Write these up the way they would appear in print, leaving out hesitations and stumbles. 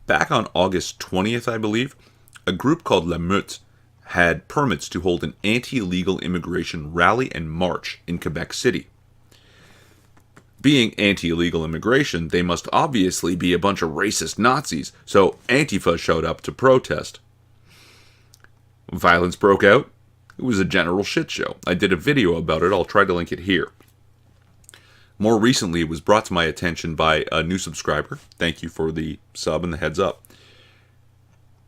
Back on August 20th, I believe, a group called Meute had permits to hold an anti-illegal immigration rally and march in Quebec City. Being anti-illegal immigration, they must obviously be a bunch of racist Nazis, so Antifa showed up to protest. Violence broke out. It was a general shit show. I did a video about it. I'll try to link it here. More recently, it was brought to my attention by a new subscriber. Thank you for the sub and the heads up.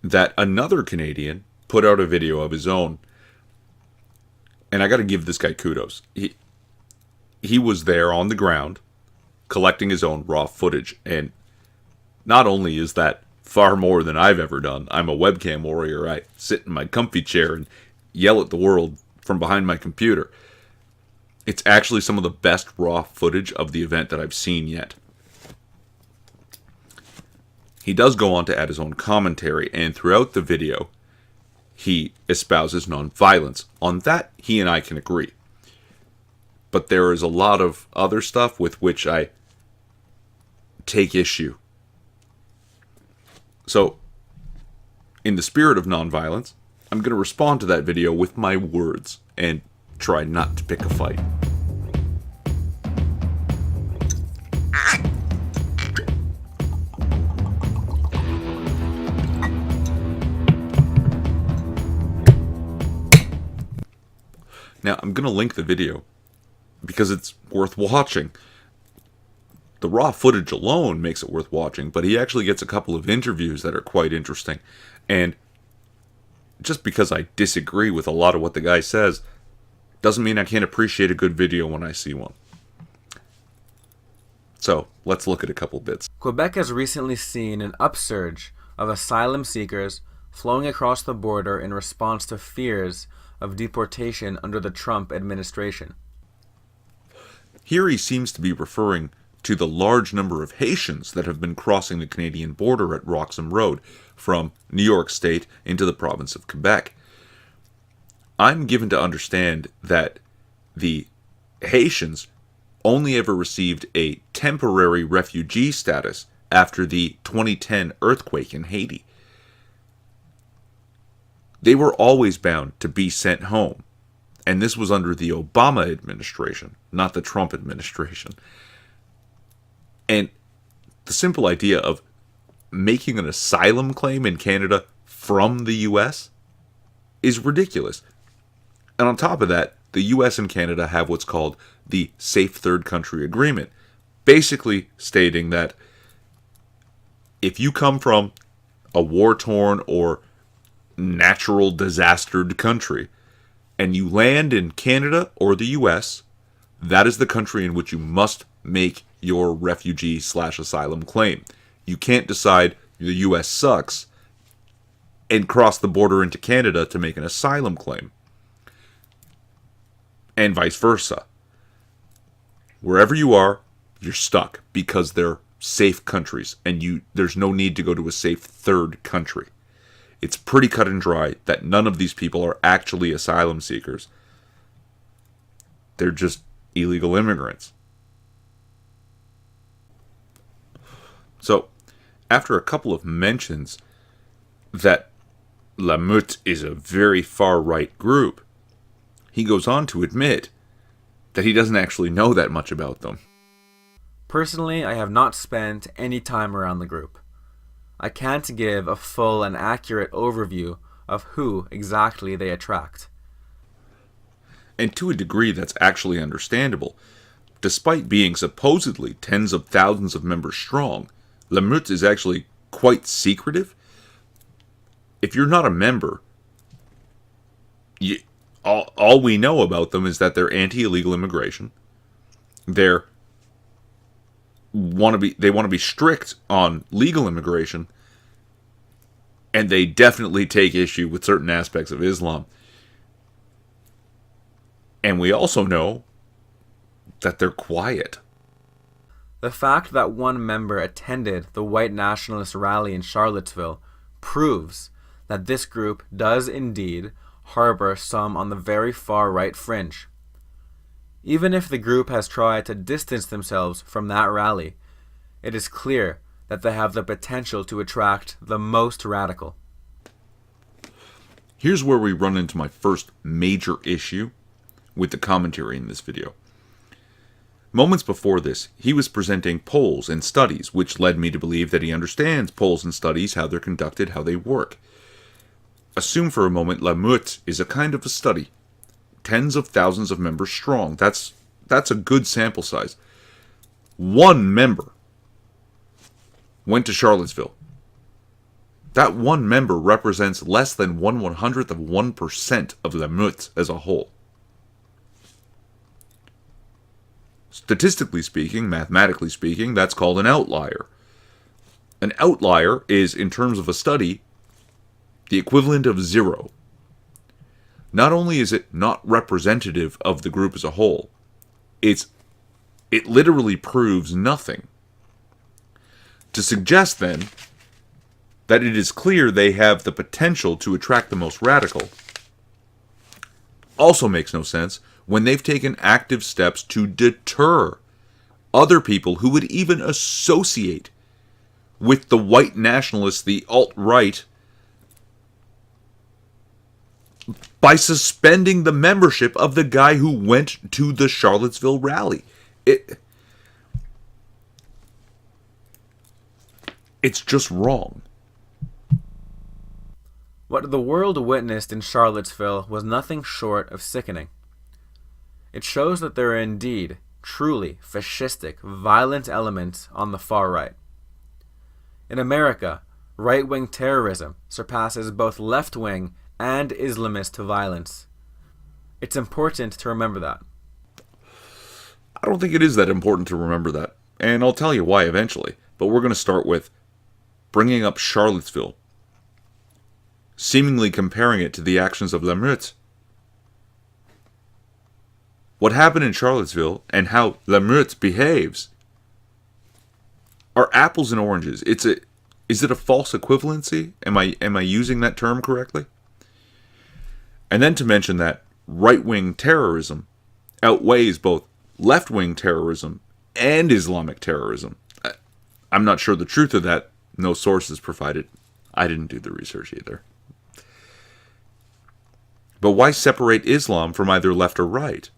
That another Canadian put out a video of his own. And I got to give this guy kudos. He was there on the ground collecting his own raw footage. And not only is that far more than I've ever done. I'm a webcam warrior. I sit in my comfy chair and yell at the world from behind my computer. It's actually some of the best raw footage of the event that I've seen yet. He does go on to add his own commentary, and throughout the video, he espouses nonviolence. On that, he and I can agree. But there is a lot of other stuff with which I take issue. So, in the spirit of nonviolence, I'm going to respond to that video with my words and try not to pick a fight. Now, I'm going to link the video because it's worth watching. The raw footage alone makes it worth watching, but he actually gets a couple of interviews that are quite interesting. And just because I disagree with a lot of what the guy says, doesn't mean I can't appreciate a good video when I see one. So, let's look at a couple bits. Quebec has recently seen an upsurge of asylum seekers flowing across the border in response to fears of deportation under the Trump administration. Here he seems to be referring to the large number of Haitians that have been crossing the Canadian border at Roxham Road from New York State into the province of Quebec. I'm given to understand that the Haitians only ever received a temporary refugee status after the 2010 earthquake in Haiti. They were always bound to be sent home. And this was under the Obama administration, not the Trump administration. And the simple idea of making an asylum claim in Canada from the U.S. is ridiculous. And on top of that, the U.S. and Canada have what's called the Safe Third Country Agreement, basically stating that if you come from a war-torn or natural disastered country and you land in Canada or the U.S., that is the country in which you must make your refugee/asylum claim. You can't decide the U.S. sucks and cross the border into Canada to make an asylum claim. And vice versa. Wherever you are, you're stuck because they're safe countries and there's no need to go to a safe third country. It's pretty cut and dry that none of these people are actually asylum seekers. They're just illegal immigrants. So, after a couple of mentions that La Meute is a very far-right group, he goes on to admit that he doesn't actually know that much about them. Personally, I have not spent any time around the group. I can't give a full and accurate overview of who exactly they attract. And to a degree that's actually understandable. Despite being supposedly tens of thousands of members strong, La Meute is actually quite secretive. If you're not a member, all we know about them is that they're anti-illegal immigration. They want to be strict on legal immigration, and they definitely take issue with certain aspects of Islam. And we also know that they're quiet. The fact that one member attended the white nationalist rally in Charlottesville proves that this group does indeed harbor some on the very far right fringe. Even if the group has tried to distance themselves from that rally, it is clear that they have the potential to attract the most radical. Here's where we run into my first major issue with the commentary in this video. Moments before this, he was presenting polls and studies, which led me to believe that he understands polls and studies, how they're conducted, how they work. Assume for a moment La Meute is a kind of a study. Tens of thousands of members strong. That's a good sample size. One member went to Charlottesville. That one member represents less than 1/100th of 1% of La Meute as a whole. Statistically speaking, mathematically speaking, that's called an outlier. An outlier is, in terms of a study, the equivalent of 0. Not only is it not representative of the group as a whole, it literally proves nothing. To suggest, then, that it is clear they have the potential to attract the most radical also makes no sense when they've taken active steps to deter other people who would even associate with the white nationalists, the alt-right, by suspending the membership of the guy who went to the Charlottesville rally. It's just wrong. What the world witnessed in Charlottesville was nothing short of sickening. It shows that there are indeed, truly fascistic, violent elements on the far right. In America, right-wing terrorism surpasses both left-wing and Islamist violence. It's important to remember that. I don't think it is that important to remember that, and I'll tell you why eventually, but we're going to start with bringing up Charlottesville, seemingly comparing it to the actions of La Meute. What happened in Charlottesville and how La Meute behaves are apples and oranges. Is it a false equivalency? Am I using that term correctly? And then to mention that right-wing terrorism outweighs both left-wing terrorism and Islamic terrorism. I'm not sure the truth of that. No sources provided. I didn't do the research either. But why separate Islam from either left or right?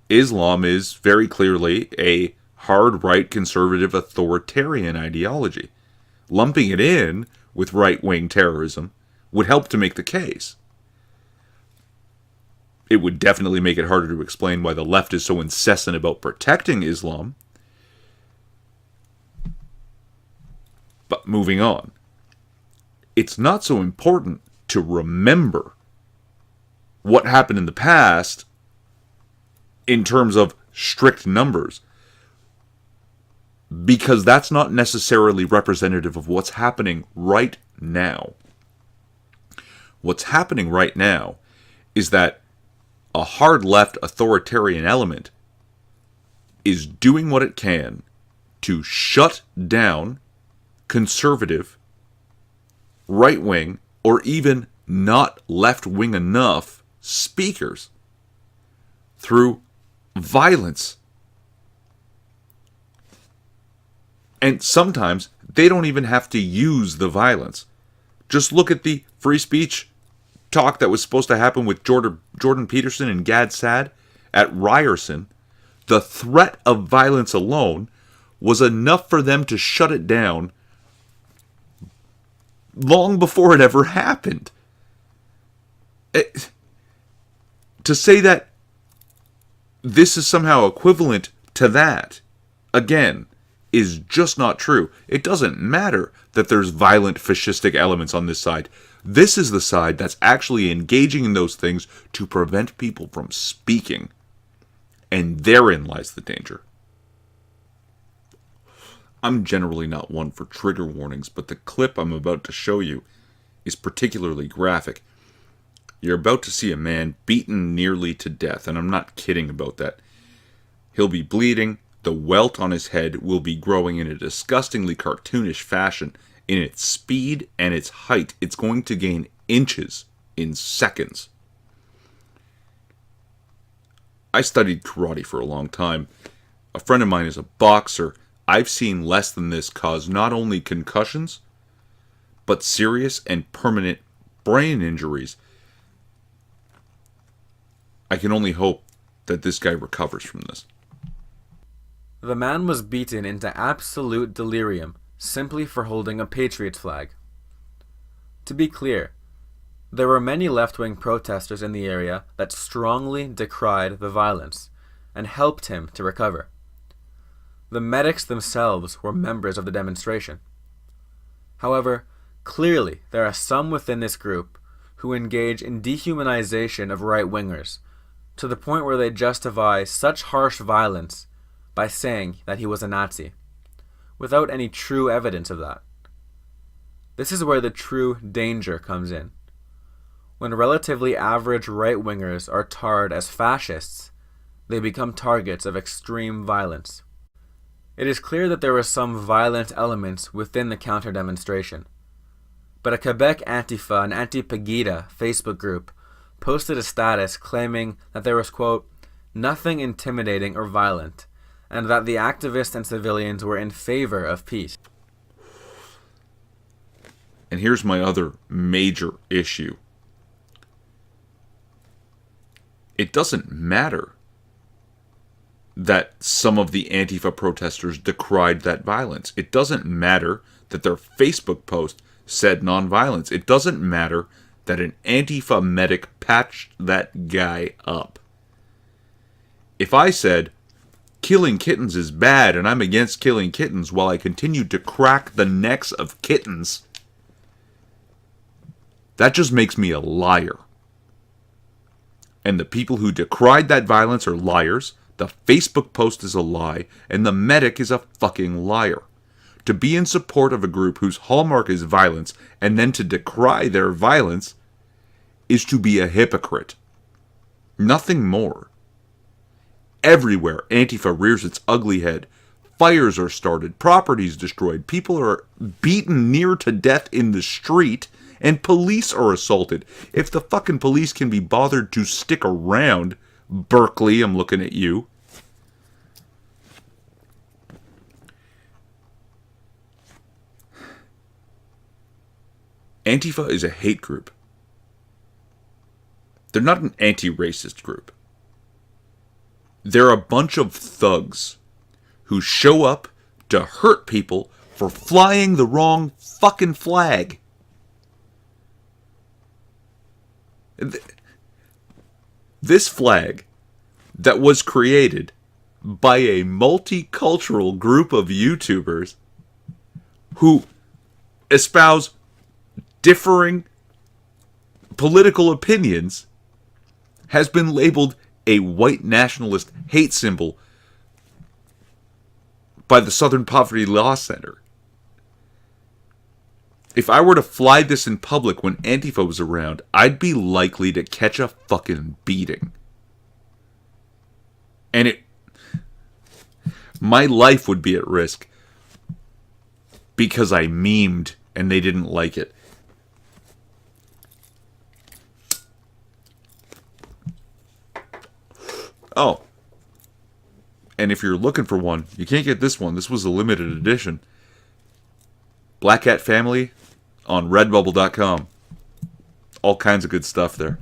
Islam is very clearly a hard right conservative authoritarian ideology. Lumping it in with right-wing terrorism would help to make the case. It would definitely make it harder to explain why the left is so incessant about protecting Islam. But moving on. It's not so important to remember what happened in the past in terms of strict numbers, because that's not necessarily representative of what's happening right now. What's happening right now is that a hard left authoritarian element is doing what it can to shut down conservative, right-wing, or even not left-wing enough speakers through violence. And sometimes they don't even have to use the violence. Just look at the free speech talk that was supposed to happen with Jordan Peterson and Gad Saad at Ryerson. The threat of violence alone was enough for them to shut it down long before it ever happened. To say that this is somehow equivalent to that, again, is just not true. It doesn't matter that there's violent fascistic elements on this side. This is the side that's actually engaging in those things to prevent people from speaking. And therein lies the danger. I'm generally not one for trigger warnings, but the clip I'm about to show you is particularly graphic. You're about to see a man beaten nearly to death, and I'm not kidding about that. He'll be bleeding, the welt on his head will be growing in a disgustingly cartoonish fashion. In its speed and its height, it's going to gain inches in seconds. I studied karate for a long time. A friend of mine is a boxer. I've seen less than this cause not only concussions, but serious and permanent brain injuries. I can only hope that this guy recovers from this. The man was beaten into absolute delirium simply for holding a Patriots flag. To be clear, there were many left-wing protesters in the area that strongly decried the violence and helped him to recover. The medics themselves were members of the demonstration. However, clearly there are some within this group who engage in dehumanization of right-wingers to the point where they justify such harsh violence by saying that he was a Nazi, without any true evidence of that. This is where the true danger comes in. When relatively average right-wingers are tarred as fascists, they become targets of extreme violence. It is clear that there were some violent elements within the counter-demonstration, but a Quebec Antifa and Anti-Pegida Facebook group posted a status claiming that there was, quote, nothing intimidating or violent, and that the activists and civilians were in favor of peace. And here's my other major issue. It doesn't matter that some of the Antifa protesters decried that violence. It doesn't matter that their Facebook post said nonviolence. It doesn't matter that an Antifa medic patched that guy up. If I said, killing kittens is bad and I'm against killing kittens while I continue to crack the necks of kittens, that just makes me a liar. And the people who decried that violence are liars, the Facebook post is a lie, and the medic is a fucking liar. To be in support of a group whose hallmark is violence, and then to decry their violence, is to be a hypocrite. Nothing more. Everywhere Antifa rears its ugly head, fires are started, properties destroyed, people are beaten near to death in the street, and police are assaulted. If the fucking police can be bothered to stick around, Berkeley, I'm looking at you. Antifa is a hate group. They're not an anti-racist group. They're a bunch of thugs who show up to hurt people for flying the wrong fucking flag. This flag that was created by a multicultural group of YouTubers who espouse differing political opinions has been labeled a white nationalist hate symbol by the Southern Poverty Law Center. If I were to fly this in public when Antifa was around, I'd be likely to catch a fucking beating. And my life would be at risk because I memed and they didn't like it. Oh. And if you're looking for one, you can't get this one. This was a limited edition. Black Cat Family on redbubble.com. All kinds of good stuff there.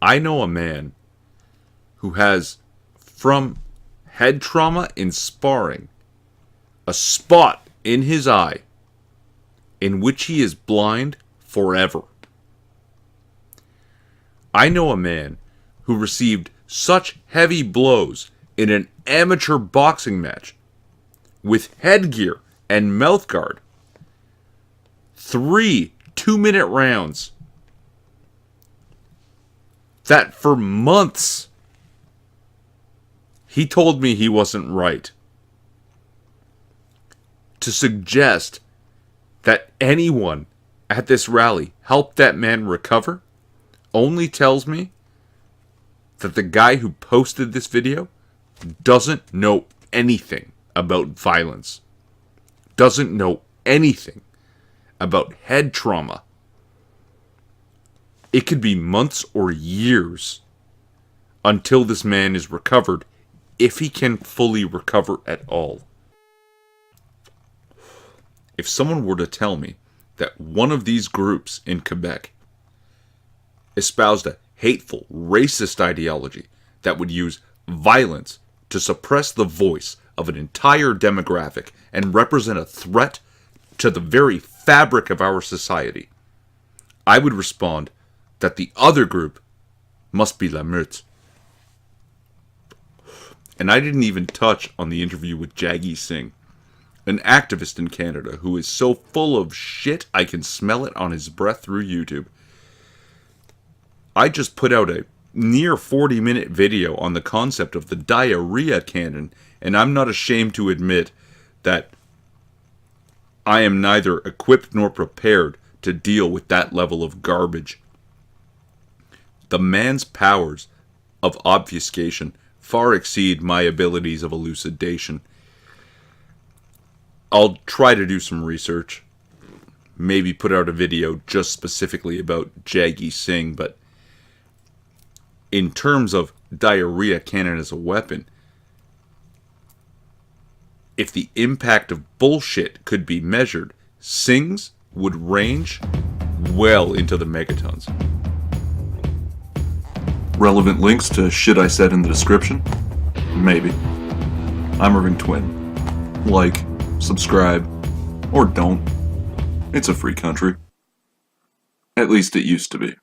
I know a man who has, from head trauma in sparring, a spot in his eye in which he is blind forever. I know a man who received such heavy blows in an amateur boxing match with headgear and mouth guard, 3 2-minute rounds, that for months he told me he wasn't right. To suggest that anyone at this rally helped that man recover only tells me that the guy who posted this video doesn't know anything about violence, doesn't know anything about head trauma. It could be months or years until this man is recovered if he can fully recover at all. If someone were to tell me that one of these groups in Quebec espoused a hateful, racist ideology that would use violence to suppress the voice of an entire demographic and represent a threat to the very fabric of our society, I would respond that the other group must be la Meute. And I didn't even touch on the interview with Jaggi Singh, an activist in Canada who is so full of shit I can smell it on his breath through YouTube. I just put out a near 40-minute video on the concept of the diarrhea cannon, and I'm not ashamed to admit that I am neither equipped nor prepared to deal with that level of garbage. The man's powers of obfuscation far exceed my abilities of elucidation. I'll try to do some research, maybe put out a video just specifically about Jaggi Singh, but in terms of diarrhea cannon as a weapon, if the impact of bullshit could be measured, Singh's would range well into the megatons. Relevant links to shit I said in the description? Maybe. I'm Irving Twin. Like, subscribe, or don't. It's a free country. At least it used to be.